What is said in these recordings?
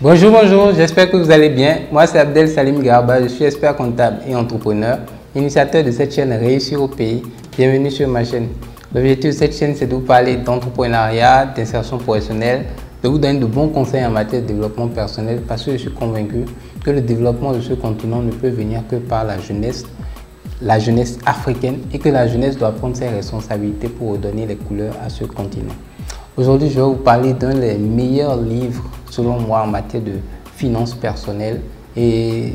Bonjour, bonjour, j'espère que vous allez bien. Moi, c'est Abdel Salim Garba, je suis expert comptable et entrepreneur, initiateur de cette chaîne Réussir au pays. Bienvenue sur ma chaîne. L'objectif de cette chaîne, c'est de vous parler d'entrepreneuriat, d'insertion professionnelle, de vous donner de bons conseils en matière de développement personnel parce que je suis convaincu que le développement de ce continent ne peut venir que par la jeunesse africaine et que la jeunesse doit prendre ses responsabilités pour redonner les couleurs à ce continent. Aujourd'hui, je vais vous parler d'un des meilleurs livres, selon moi, en matière de finances personnelles et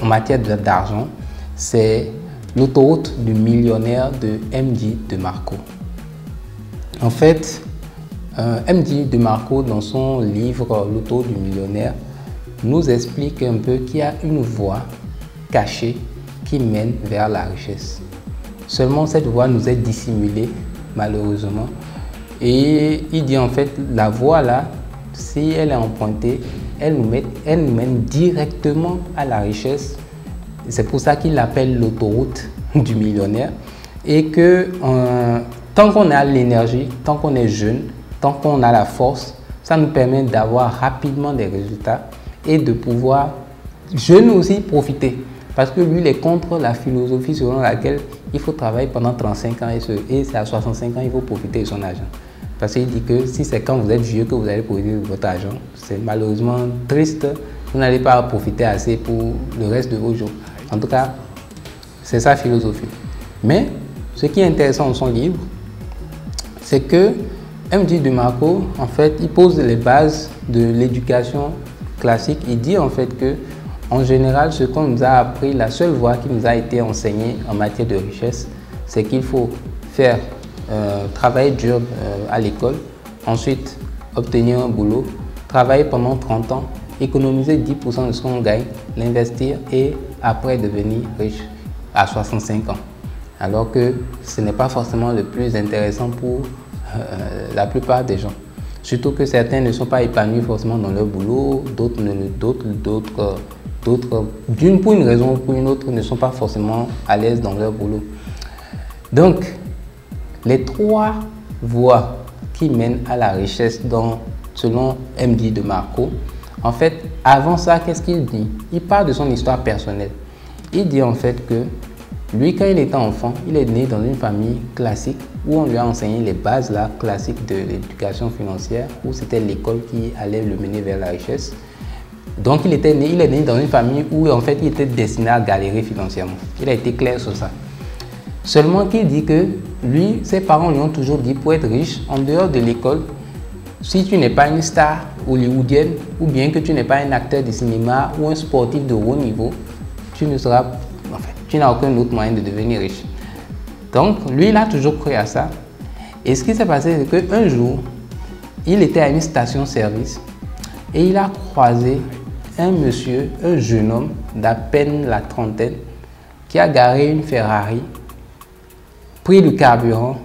en matière d'argent. C'est L'autoroute du millionnaire de M.J. DeMarco. En fait, M.J. DeMarco, dans son livre L'autoroute du millionnaire, nous explique un peu qu'il y a une voie cachée qui mène vers la richesse. Seulement, cette voie nous est dissimulée, malheureusement. Et il dit en fait, la voie là, si elle est empruntée, elle nous mène directement à la richesse. C'est pour ça qu'il l'appelle l'autoroute du millionnaire. Et que tant qu'on a l'énergie, tant qu'on est jeune, tant qu'on a la force, ça nous permet d'avoir rapidement des résultats et de pouvoir, jeune aussi, profiter. Parce que lui, il est contre la philosophie selon laquelle il faut travailler pendant 35 ans et c'est à 65 ans qu'il faut profiter de son argent. Parce qu'il dit que si c'est quand vous êtes vieux que vous allez profiter de votre argent, c'est malheureusement triste, vous n'allez pas profiter assez pour le reste de vos jours. En tout cas, c'est sa philosophie. Mais ce qui est intéressant dans son livre, c'est que M.J. DeMarco, en fait, il pose les bases de l'éducation classique. Il dit en fait que en général, ce qu'on nous a appris, la seule voie qui nous a été enseignée en matière de richesse, c'est qu'il faut faire travailler dur à l'école, ensuite obtenir un boulot, travailler pendant 30 ans, économiser 10% de ce qu'on gagne, l'investir et après devenir riche à 65 ans. Alors que ce n'est pas forcément le plus intéressant pour la plupart des gens. Surtout que certains ne sont pas épanouis forcément dans leur boulot, d'autres, pour une raison ou pour une autre, ne sont pas forcément à l'aise dans leur boulot. Donc, les trois voies qui mènent à la richesse selon M.J. DeMarco, en fait, avant ça, qu'est-ce qu'il dit? Il parle de son histoire personnelle. Il dit en fait que lui, quand il était enfant, il est né dans une famille classique où on lui a enseigné les bases classiques de l'éducation financière, où c'était l'école qui allait le mener vers la richesse. Donc il est né dans une famille où en fait il était destiné à galérer financièrement. Il a été clair sur ça. Seulement qu'il dit que lui, ses parents lui ont toujours dit, pour être riche, en dehors de l'école, si tu n'es pas une star hollywoodienne ou bien que tu n'es pas un acteur de cinéma ou un sportif de haut niveau, tu n'as aucun autre moyen de devenir riche. Donc lui, il a toujours cru à ça. Et ce qui s'est passé, c'est qu'un jour, il était à une station-service et il a croisé un monsieur, un jeune homme d'à peine la trentaine, qui a garé une Ferrari, pris le carburant.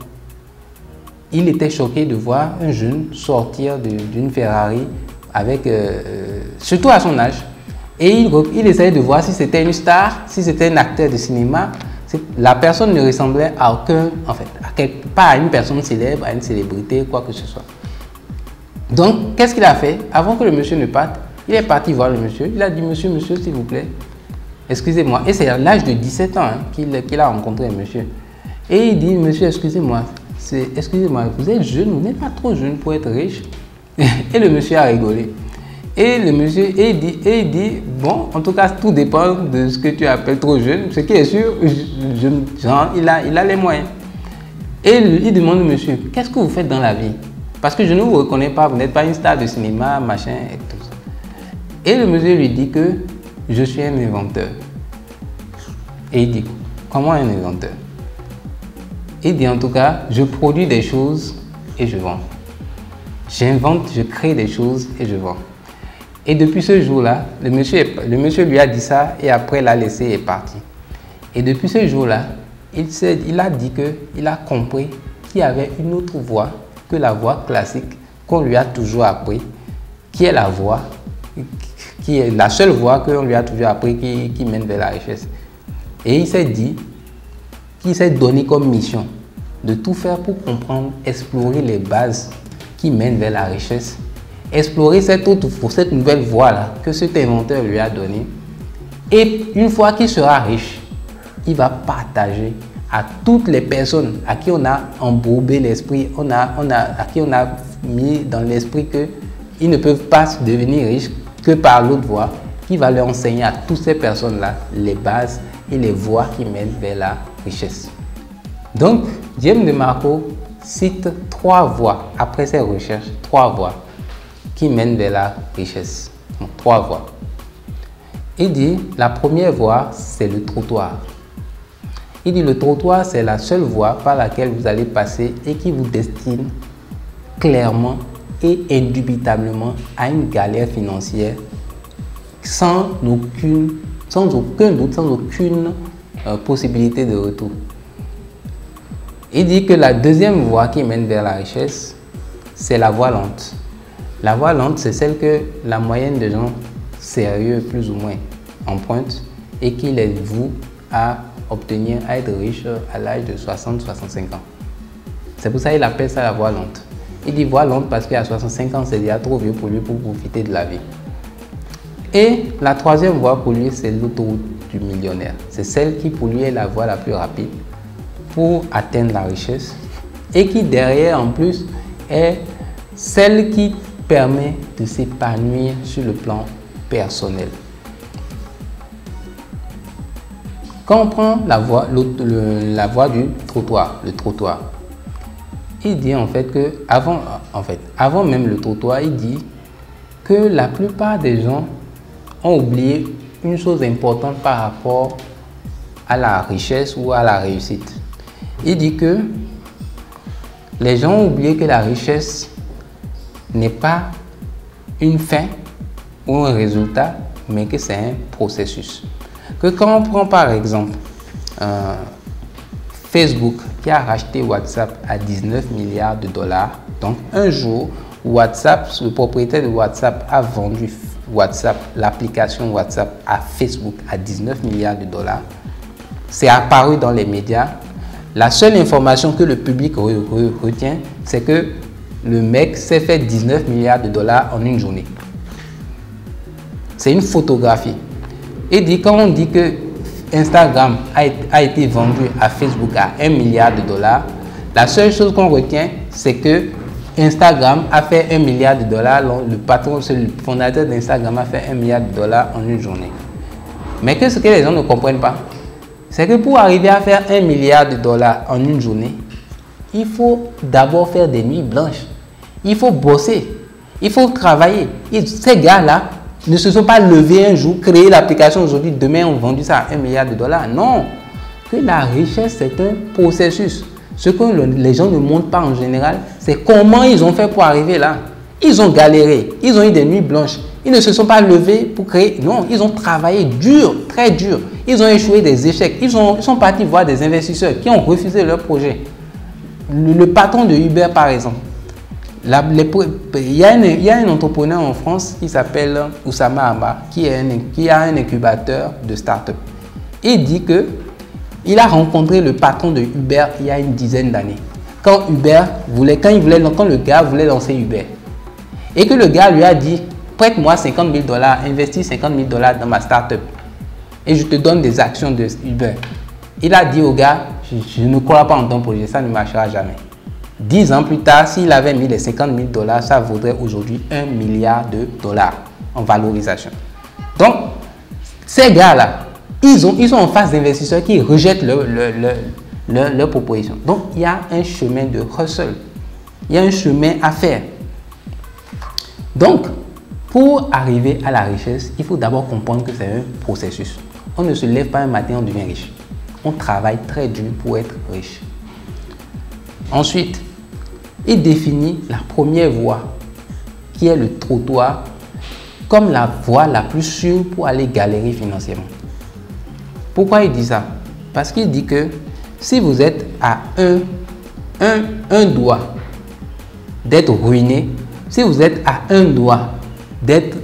Il était choqué de voir un jeune sortir d'une Ferrari, surtout à son âge. Et il essayait de voir si c'était une star, si c'était un acteur de cinéma. La personne ne ressemblait à aucun, pas à une personne célèbre, à une célébrité, quoi que ce soit. Donc, qu'est-ce qu'il a fait? Avant que le monsieur ne parte, il est parti voir le monsieur. Il a dit, monsieur, s'il vous plaît, excusez-moi. Et c'est à l'âge de 17 ans qu'il a rencontré un monsieur. Et il dit, monsieur, excusez-moi, vous êtes jeune, vous n'êtes pas trop jeune pour être riche. Et le monsieur a rigolé. Et le monsieur il dit, bon, en tout cas, tout dépend de ce que tu appelles trop jeune. Ce qui est sûr, il a les moyens. Et il demande au monsieur, qu'est-ce que vous faites dans la vie? Parce que je ne vous reconnais pas, vous n'êtes pas une star de cinéma, machin, et tout ça. Et le monsieur lui dit que je suis un inventeur. Et il dit, comment un inventeur? Il dit en tout cas, je produis des choses et je vends. J'invente, je crée des choses et je vends. Et depuis ce jour-là, le monsieur lui a dit ça et après l'a laissé et est parti. Et depuis ce jour-là, il a dit qu'il a compris qu'il y avait une autre voie que la voie classique qu'on lui a toujours appris, qui est la seule voie qu'on lui a toujours appris qui mène vers la richesse. Et il s'est dit qu'il s'est donné comme mission de tout faire pour comprendre, explorer les bases qui mènent vers la richesse explorer cette nouvelle voie-là que cet inventeur lui a donnée. Et une fois qu'il sera riche, il va partager à toutes les personnes à qui on a embourbé l'esprit, à qui on a mis dans l'esprit qu'ils ne peuvent pas devenir riches que par l'autre voie, qui va leur enseigner à toutes ces personnes-là les bases et les voies qui mènent vers la richesse. Donc, James DeMarco cite 3 voies, après ses recherches, 3 voies qui mènent vers la richesse. Donc, 3 voies. Il dit, la première voie, c'est le trottoir. Il dit, le trottoir, c'est la seule voie par laquelle vous allez passer et qui vous destine clairement et indubitablement à une galère financière sans aucun doute, sans aucune possibilité de retour. Il dit que la deuxième voie qui mène vers la richesse, c'est la voie lente. La voie lente, c'est celle que la moyenne de gens sérieux, plus ou moins, empruntent et qui les voue à obtenir, à être riche à l'âge de 60-65 ans. C'est pour ça qu'il appelle ça la voie lente. Il dit voie lente parce qu'à 65 ans, c'est déjà trop vieux pour lui pour profiter de la vie. Et la troisième voie pour lui, c'est l'autoroute du millionnaire. C'est celle qui pour lui est la voie la plus rapide pour atteindre la richesse et qui derrière en plus est celle qui permet de s'épanouir sur le plan personnel. Quand on prend la voie du trottoir, le trottoir, il dit en fait que avant même le trottoir, il dit que la plupart des gens ont oublié une chose importante par rapport à la richesse ou à la réussite. Il dit que les gens ont oublié que la richesse n'est pas une fin ou un résultat, mais que c'est un processus. Que quand on prend par exemple Facebook qui a racheté WhatsApp à 19 milliards de dollars, donc un jour WhatsApp, le propriétaire de WhatsApp a vendu WhatsApp, l'application WhatsApp à Facebook à 19 milliards de dollars. C'est apparu dans les médias. La seule information que le public retient, c'est que le mec s'est fait 19 milliards de dollars en une journée. C'est une photographie. Et dit, quand on dit que Instagram a été vendu à Facebook à 1 milliard de dollars, la seule chose qu'on retient, c'est que Instagram a fait 1 milliard de dollars. Le patron, le fondateur d'Instagram a fait 1 milliard de dollars en une journée. Mais ce que les gens ne comprennent pas, c'est que pour arriver à faire 1 milliard de dollars en une journée, il faut d'abord faire des nuits blanches. Il faut bosser. Il faut travailler. Et ces gars-là ne se sont pas levés un jour, créé l'application aujourd'hui, demain ont vendu ça à 1 milliard de dollars. Non. Que la richesse, c'est un processus. Ce que les gens ne montrent pas en général, c'est comment ils ont fait pour arriver là. Ils ont galéré, ils ont eu des nuits blanches. Ils ne se sont pas levés pour créer. Non, ils ont travaillé dur, très dur. Ils ont échoué des échecs. Ils sont partis voir des investisseurs qui ont refusé leur projet. Le patron de Uber, par exemple. Il y a un entrepreneur en France qui s'appelle Oussama Hamma, qui a un incubateur de start-up. Il dit que il a rencontré le patron de Uber il y a une dizaine d'années. Quand le gars voulait lancer Uber. Et que le gars lui a dit, prête-moi 50 000 $, investis 50 000 $ dans ma start-up. Et je te donne des actions de Uber. Il a dit au gars, je ne crois pas en ton projet, ça ne marchera jamais. 10 ans plus tard, s'il avait mis les 50 000 $, ça vaudrait aujourd'hui 1 milliard de dollars en valorisation. Donc, ces gars-là, ils sont en face d'investisseurs qui rejettent leur proposition. Donc, il y a un chemin de hustle. Il y a un chemin à faire. Donc, pour arriver à la richesse, il faut d'abord comprendre que c'est un processus. On ne se lève pas un matin, on devient riche. On travaille très dur pour être riche. Ensuite, il définit la première voie, qui est le trottoir, comme la voie la plus sûre pour aller galérer financièrement. Pourquoi il dit ça? Parce qu'il dit que si vous êtes à un doigt d'être ruiné, si vous êtes à un doigt d'être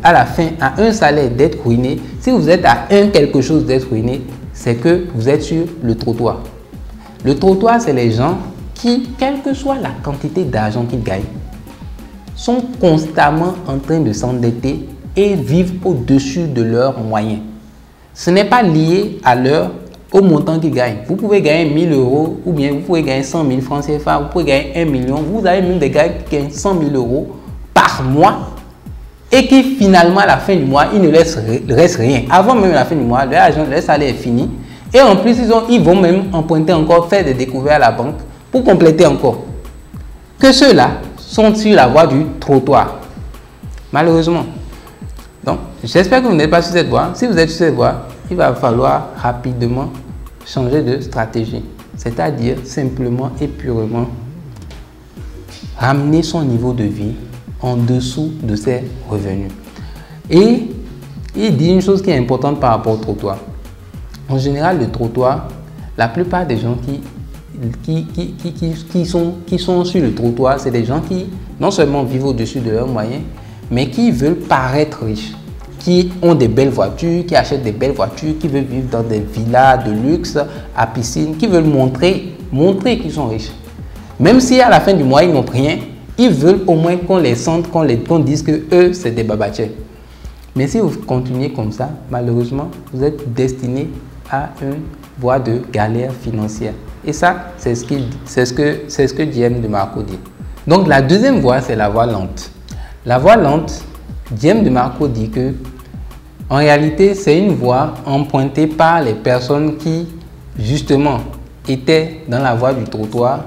à la fin, à un salaire d'être ruiné, si vous êtes à un quelque chose d'être ruiné, c'est que vous êtes sur le trottoir. Le trottoir, c'est les gens qui, quelle que soit la quantité d'argent qu'ils gagnent, sont constamment en train de s'endetter et vivent au-dessus de leurs moyens. Ce n'est pas lié au montant qu'ils gagnent. Vous pouvez gagner 1000 euros ou bien vous pouvez gagner 100 000 francs CFA, vous pouvez gagner 1 million. Vous avez même des gars qui gagnent 100 000 euros par mois et qui finalement à la fin du mois, ils ne reste rien. Avant même la fin du mois, leur salaire est fini. Et en plus, ils vont même emprunter encore, faire des découvertes à la banque pour compléter encore. Que ceux-là sont sur la voie du trottoir. Malheureusement. Donc, j'espère que vous n'êtes pas sur cette voie. Si vous êtes sur cette voie, il va falloir rapidement changer de stratégie. C'est-à-dire simplement et purement ramener son niveau de vie en dessous de ses revenus. Et il dit une chose qui est importante par rapport au trottoir. En général, le trottoir, la plupart des gens qui sont sur le trottoir, c'est des gens qui non seulement vivent au-dessus de leurs moyens, mais qui veulent paraître riches, qui ont des belles voitures, qui achètent des belles voitures, qui veulent vivre dans des villas de luxe, à piscine, qui veulent montrer qu'ils sont riches. Même si à la fin du mois, ils n'ont rien, ils veulent au moins qu'on les sente, qu'on dise que eux, c'est des babachets. Mais si vous continuez comme ça, malheureusement, vous êtes destiné à une voie de galère financière. Et ça, c'est ce que Diem DeMarco dit. Donc, la deuxième voie, c'est la voie lente. La voie lente, Diem DeMarco dit que, en réalité, c'est une voie empruntée par les personnes qui, justement, étaient dans la voie du trottoir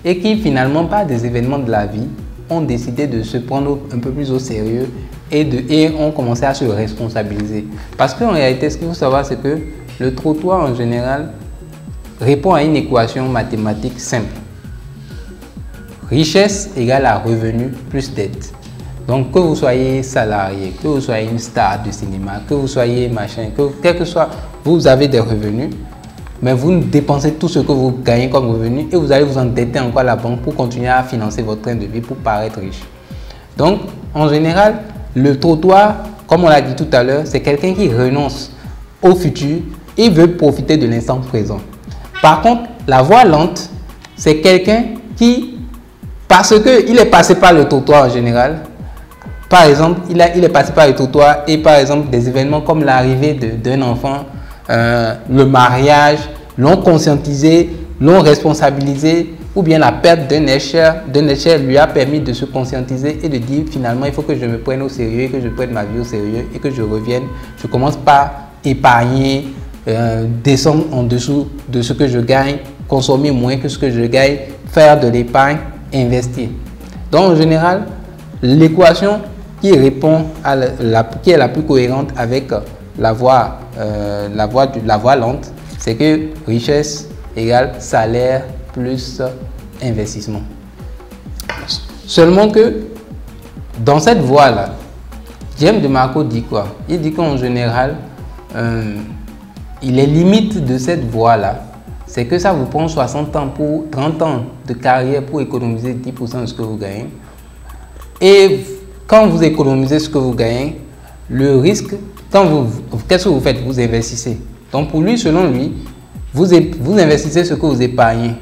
et qui, finalement, par des événements de la vie, ont décidé de se prendre un peu plus au sérieux et ont commencé à se responsabiliser. Parce qu'en réalité, ce qu'il faut savoir, c'est que le trottoir, en général, répond à une équation mathématique simple. Richesse égale à revenu plus dette. Donc, que vous soyez salarié, que vous soyez une star du cinéma, que vous soyez machin, quel que soit, vous avez des revenus, mais vous dépensez tout ce que vous gagnez comme revenu et vous allez vous endetter encore à la banque pour continuer à financer votre train de vie pour paraître riche. Donc, en général, le trottoir, comme on l'a dit tout à l'heure, c'est quelqu'un qui renonce au futur et veut profiter de l'instant présent. Par contre, la voie lente, c'est quelqu'un qui, parce qu'il est passé par le trottoir en général, par exemple, il est passé par le trottoir et par exemple des événements comme l'arrivée d'un enfant, le mariage, l'ont conscientisé, l'ont responsabilisé, ou bien la perte d'un être lui a permis de se conscientiser et de dire finalement il faut que je me prenne au sérieux, que je prenne ma vie au sérieux et que je revienne, je commence par épargner, descendre en dessous de ce que je gagne, consommer moins que ce que je gagne, faire de l'épargne, investir. Donc en général, l'équation qui répond qui est la plus cohérente avec la voie lente, c'est que richesse égale salaire plus investissement. Seulement que dans cette voie-là, Diem DeMarco dit quoi? Il dit qu'en général, les limites de cette voie-là, c'est que ça vous prend 60 ans pour 30 ans de carrière pour économiser 10% de ce que vous gagnez. Et quand vous économisez ce que vous gagnez, le risque, qu'est-ce que vous faites? Vous investissez. Donc pour lui, selon lui, vous investissez ce que vous épargnez.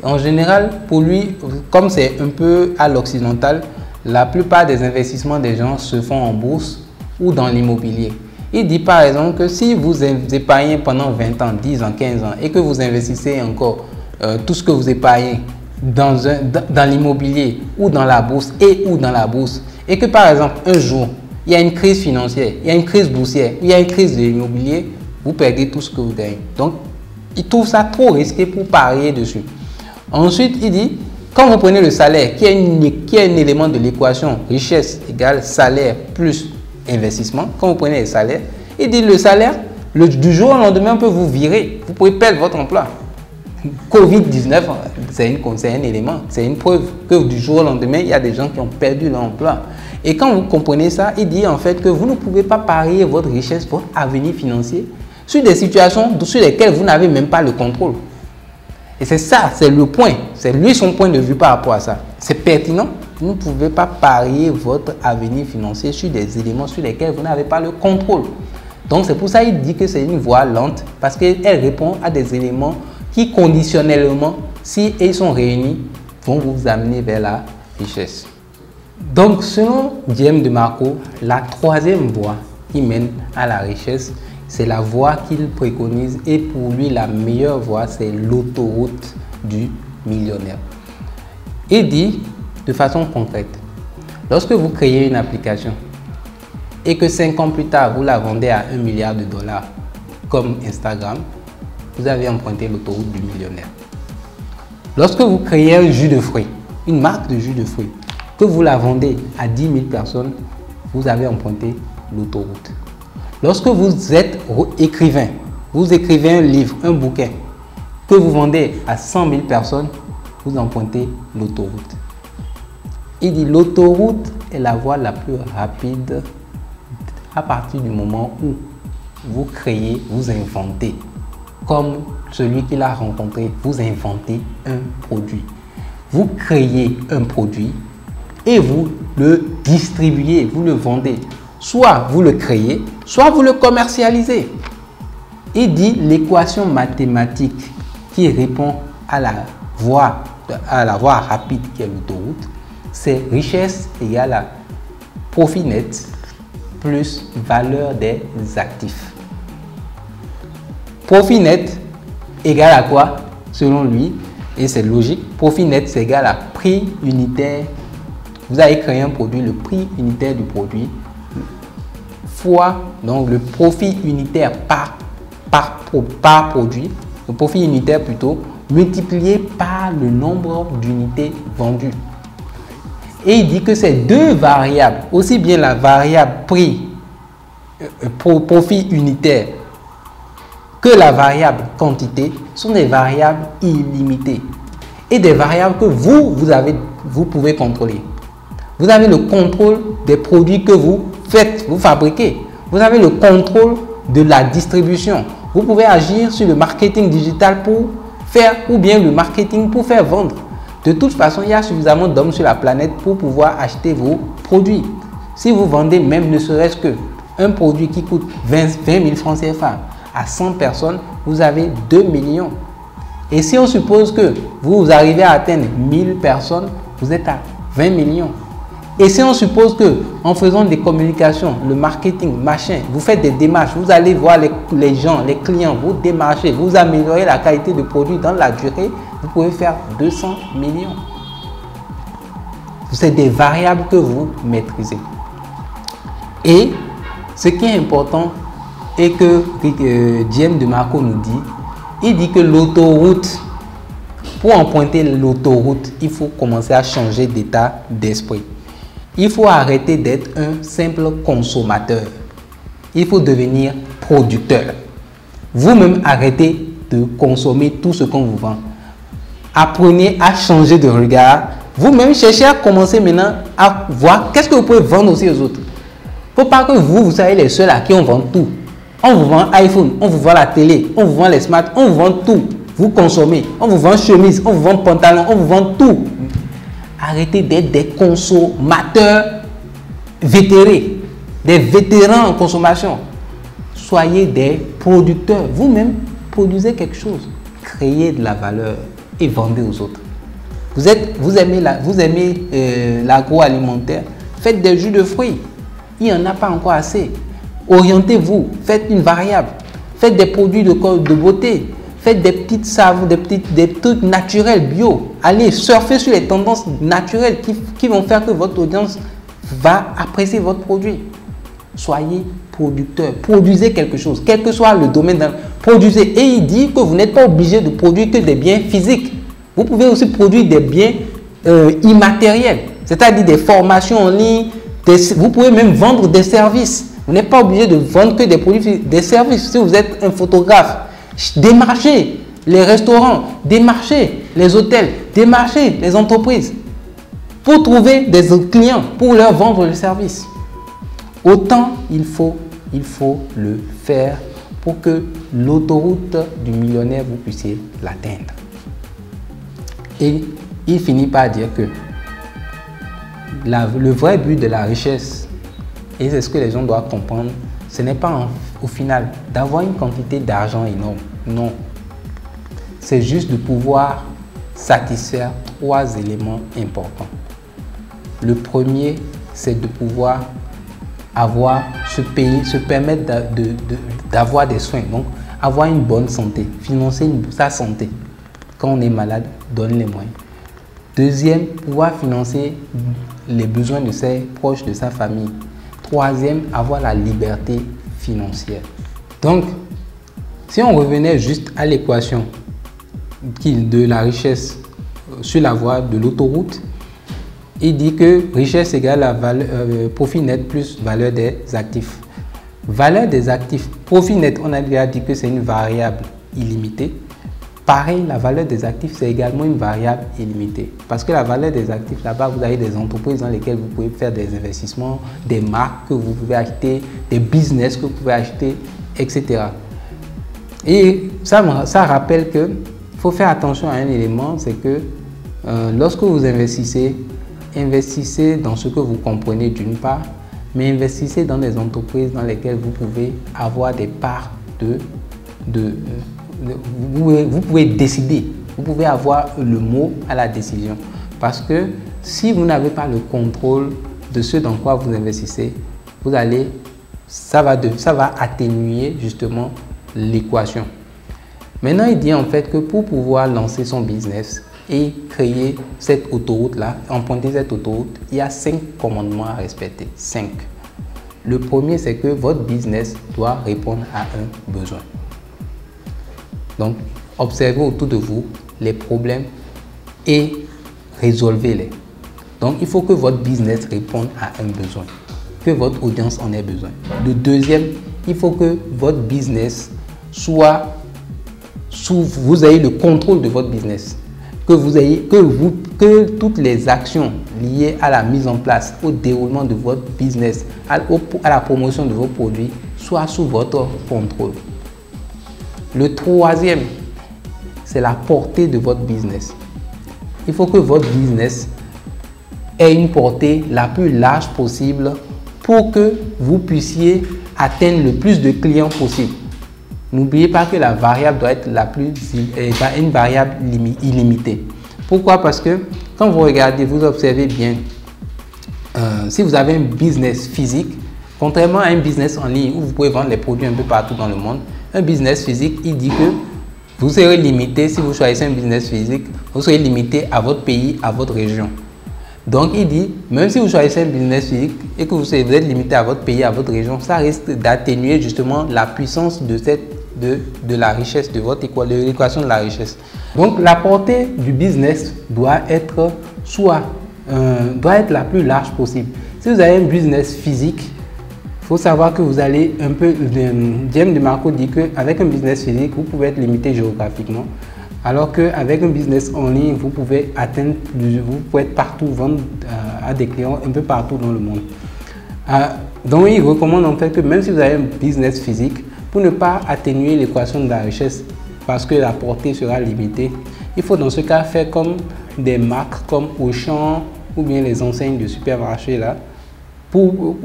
En général, pour lui, comme c'est un peu à l'occidental, la plupart des investissements des gens se font en bourse ou dans l'immobilier. Il dit par exemple que si vous épargnez pendant 20 ans, 10 ans, 15 ans et que vous investissez encore tout ce que vous épargnez dans l'immobilier ou dans la bourse et que par exemple un jour, il y a une crise financière, il y a une crise boursière, il y a une crise de l'immobilier, vous perdez tout ce que vous gagnez. Donc, il trouve ça trop risqué pour parier dessus. Ensuite, il dit, quand vous prenez le salaire, qui est un élément de l'équation richesse égale salaire plus investissement, quand vous prenez le salaire, il dit le salaire, du jour au lendemain, on peut vous virer. Vous pouvez perdre votre emploi. Covid-19, c'est un élément, c'est une preuve que du jour au lendemain, il y a des gens qui ont perdu leur emploi. Et quand vous comprenez ça, il dit en fait que vous ne pouvez pas parier votre richesse, votre avenir financier sur des situations sur lesquelles vous n'avez même pas le contrôle. Et c'est ça, c'est le point. C'est lui son point de vue par rapport à ça. C'est pertinent. Vous ne pouvez pas parier votre avenir financier sur des éléments sur lesquels vous n'avez pas le contrôle. Donc c'est pour ça qu'il dit que c'est une voie lente parce qu'elle répond à des éléments qui conditionnellement, si ils sont réunis, vont vous amener vers la richesse. Donc, selon Diem de Marco, la troisième voie qui mène à la richesse, c'est la voie qu'il préconise, et pour lui, la meilleure voie, c'est l'autoroute du millionnaire. Il dit de façon concrète, lorsque vous créez une application et que 5 ans plus tard, vous la vendez à 1 milliard de dollars comme Instagram, vous avez emprunté l'autoroute du millionnaire. Lorsque vous créez un jus de fruits, une marque de jus de fruits, que vous la vendez à 10 000 personnes, vous avez emprunté l'autoroute. Lorsque vous êtes écrivain, vous écrivez un livre, un bouquin, que vous vendez à 100 000 personnes, vous empruntez l'autoroute. Il dit l'autoroute est la voie la plus rapide à partir du moment où vous créez, vous inventez. Comme celui qu'il a rencontré, vous inventez un produit. Vous créez un produit et vous le distribuez, vous le vendez. Soit vous le créez, soit vous le commercialisez. Il dit l'équation mathématique qui répond à la voie rapide qui est l'autoroute, c'est richesse égale à profit net plus valeur des actifs. Profit net égale à quoi? Selon lui, et c'est logique, profit net c'est égal à prix unitaire. Vous avez créé un produit, le prix unitaire du produit fois donc le profit unitaire par produit, le profit unitaire plutôt, multiplié par le nombre d'unités vendues. Et il dit que ces deux variables, aussi bien la variable prix, profit unitaire, que la variable quantité, sont des variables illimitées et des variables que vous pouvez contrôler. Vous avez le contrôle des produits que vous faites, vous fabriquez. Vous avez le contrôle de la distribution. Vous pouvez agir sur le marketing digital pour faire, ou bien le marketing pour faire vendre. De toute façon, il y a suffisamment d'hommes sur la planète pour pouvoir acheter vos produits. Si vous vendez même ne serait-ce que un produit qui coûte 20 000 francs CFA à 100 personnes, vous avez 2 millions. Et si on suppose que vous arrivez à atteindre 1000 personnes, vous êtes à 20 millions. Et si on suppose que en faisant des communications, le marketing, machin, vous faites des démarches, vous allez voir les gens, les clients, vous démarchez, vous améliorez la qualité de produit dans la durée, vous pouvez faire 200 millions. C'est des variables que vous maîtrisez. Et ce qui est important et que Diem de Marco nous dit, il dit que l'autoroute, pour emprunter l'autoroute, il faut commencer à changer d'état d'esprit. Il faut arrêter d'être un simple consommateur. Il faut devenir producteur. Vous-même, arrêtez de consommer tout ce qu'on vous vend. Apprenez à changer de regard. Vous-même, cherchez à commencer maintenant à voir qu'est-ce que vous pouvez vendre aussi aux autres. Il ne faut pas que vous soyez les seuls à qui on vend tout. On vous vend iPhone, on vous vend la télé, on vous vend les smarts, on vous vend tout. Vous consommez, on vous vend chemise, on vous vend pantalon, on vous vend tout. Arrêtez d'être des consommateurs vétérés, des vétérans en consommation. Soyez des producteurs. Vous-même, produisez quelque chose. Créez de la valeur et vendez aux autres. Vous aimez l'agroalimentaire, faites des jus de fruits. Il n'y en a pas encore assez. Orientez-vous, faites une variable, faites des produits de beauté, faites des petites savons, des trucs naturels, bio. Allez surfer sur les tendances naturelles qui vont faire que votre audience va apprécier votre produit. Soyez producteur, produisez quelque chose, quel que soit le domaine, produisez. Et il dit que vous n'êtes pas obligé de produire que des biens physiques. Vous pouvez aussi produire des biens immatériels, c'est-à-dire des formations en ligne, vous pouvez même vendre des services. Vous n'êtes pas obligé de vendre que des produits, des services. Si vous êtes un photographe, démarchez les restaurants, démarchez les hôtels, démarchez les entreprises pour trouver des clients, pour leur vendre le service. Autant il faut le faire pour que l'autoroute du millionnaire, vous puissiez l'atteindre. Et il finit par dire que le vrai but de la richesse, et c'est ce que les gens doivent comprendre, ce n'est pas au final d'avoir une quantité d'argent énorme. Non. C'est juste de pouvoir satisfaire 3 éléments importants. Le premier, c'est de pouvoir se permettre d'avoir des soins. Donc, avoir une bonne santé, financer sa santé. Quand on est malade, donne les moyens. Deuxième, pouvoir financer les besoins de ses proches, de sa famille. Troisième, avoir la liberté financière. Donc, si on revenait juste à l'équation de la richesse sur la voie de l'autoroute, il dit que richesse égale à profit net plus valeur des actifs. Valeur des actifs, profit net, on a déjà dit que c'est une variable illimitée. Pareil, la valeur des actifs, c'est également une variable illimitée. Parce que la valeur des actifs, là-bas, vous avez des entreprises dans lesquelles vous pouvez faire des investissements, des marques que vous pouvez acheter, des business que vous pouvez acheter, etc. Et ça rappelle qu'il faut faire attention à un élément, c'est que lorsque vous investissez dans ce que vous comprenez d'une part, mais investissez dans des entreprises dans lesquelles vous pouvez avoir des parts vous pouvez décider, vous pouvez avoir le mot à la décision. Parce que si vous n'avez pas le contrôle de ce dans quoi vous investissez, ça va atténuer justement l'équation. Maintenant, il dit en fait que pour pouvoir lancer son business et créer cette autoroute-là, emprunter cette autoroute, il y a 5 commandements à respecter. 5. Le premier, c'est que votre business doit répondre à un besoin. Donc, observez autour de vous les problèmes et résolvez-les. Donc, il faut que votre business réponde à un besoin, que votre audience en ait besoin. Le deuxième, il faut que votre business vous ayez le contrôle de votre business, que toutes les actions liées à la mise en place, au déroulement de votre business, à la promotion de vos produits soient sous votre contrôle. Le troisième, c'est la portée de votre business. Il faut que votre business ait une portée la plus large possible pour que vous puissiez atteindre le plus de clients possible. N'oubliez pas que la variable doit être une variable illimitée. Pourquoi? Parce que quand vous regardez, vous observez bien, si vous avez un business physique, contrairement à un business en ligne où vous pouvez vendre les produits un peu partout dans le monde, un business physique, il dit que vous serez limité, si vous choisissez un business physique, vous serez limité à votre pays, à votre région. Donc, il dit, même si vous choisissez un business physique et que vous êtes limité à votre pays, à votre région, ça risque d'atténuer justement la puissance de la richesse, de l'équation de la richesse. Donc, la portée du business doit être la plus large possible. Si vous avez un business physique, il faut savoir que vous allez un peu, James DeMarco dit qu'avec un business physique, vous pouvez être limité géographiquement, alors qu'avec un business en ligne, vous pouvez être partout, vendre à des clients un peu partout dans le monde. Donc, il recommande en fait que même si vous avez un business physique, pour ne pas atténuer l'équation de la richesse, parce que la portée sera limitée, il faut dans ce cas faire comme des marques comme Auchan ou bien les enseignes de supermarchés là, pour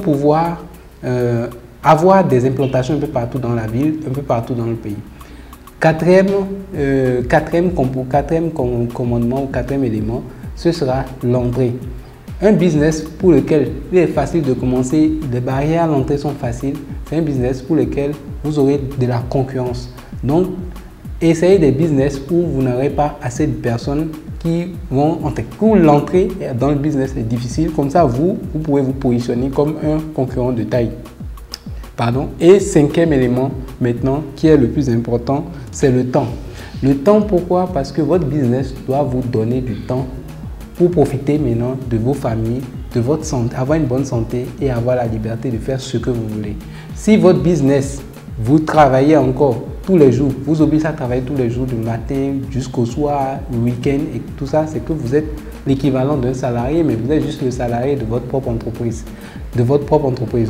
pouvoir avoir des implantations un peu partout dans la ville, un peu partout dans le pays. Quatrième commandement ou quatrième élément, ce sera l'entrée. Un business pour lequel il est facile de commencer, les barrières à l'entrée sont faciles, c'est un business pour lequel vous aurez de la concurrence. Donc, essayez des business où vous n'aurez pas assez de personnes qui vont entrer. Pour l'entrée dans le business est difficile, comme ça vous pouvez vous positionner comme un concurrent de taille. Et cinquième élément maintenant qui est le plus important, c'est le temps. Le temps, pourquoi? Parce que votre business doit vous donner du temps pour profiter maintenant de vos familles, de votre santé, avoir une bonne santé et avoir la liberté de faire ce que vous voulez. Si votre business, vous travaillez encore tous les jours, vous obligez à travailler tous les jours du matin jusqu'au soir, le week-end et tout ça, c'est que vous êtes l'équivalent d'un salarié, mais vous êtes juste le salarié de votre propre entreprise.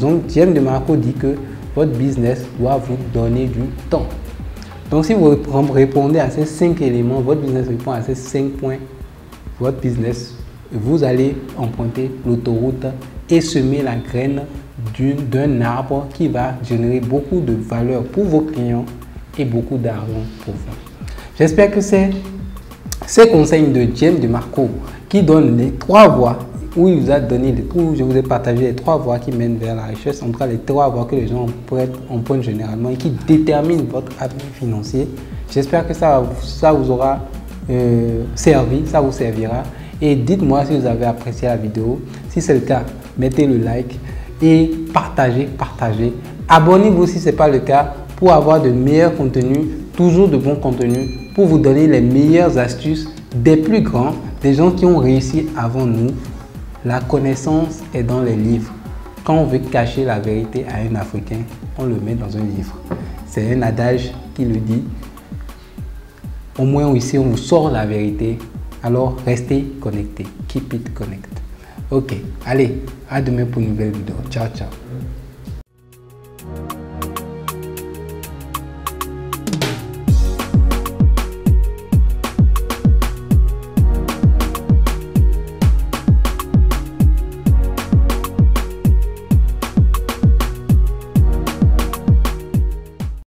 Donc, James DeMarco dit que votre business doit vous donner du temps. Donc, si vous répondez à ces 5 éléments, votre business répond à ces 5 points, votre business, vous allez emprunter l'autoroute et semer la graine d'un arbre qui va générer beaucoup de valeur pour vos clients et beaucoup d'argent pour vous. J'espère que ces conseils de James DeMarco qui donnent les 3 voies où il vous a donné, où je vous ai partagé les 3 voies qui mènent vers la richesse, en tout cas les 3 voies que les gens empruntent généralement et qui déterminent votre avenir financier. J'espère que ça vous aura servi, ça vous servira. Et dites-moi si vous avez apprécié la vidéo. Si c'est le cas, mettez le like et partagez. Abonnez-vous si ce n'est pas le cas pour avoir de meilleurs contenus, toujours de bons contenus, pour vous donner les meilleures astuces des plus grands, des gens qui ont réussi avant nous. La connaissance est dans les livres. Quand on veut cacher la vérité à un Africain, on le met dans un livre. C'est un adage qui le dit. Au moins ici, on vous sort la vérité. Alors, restez connectés. Keep it connected. Ok, allez, à demain pour une nouvelle vidéo. Ciao, ciao.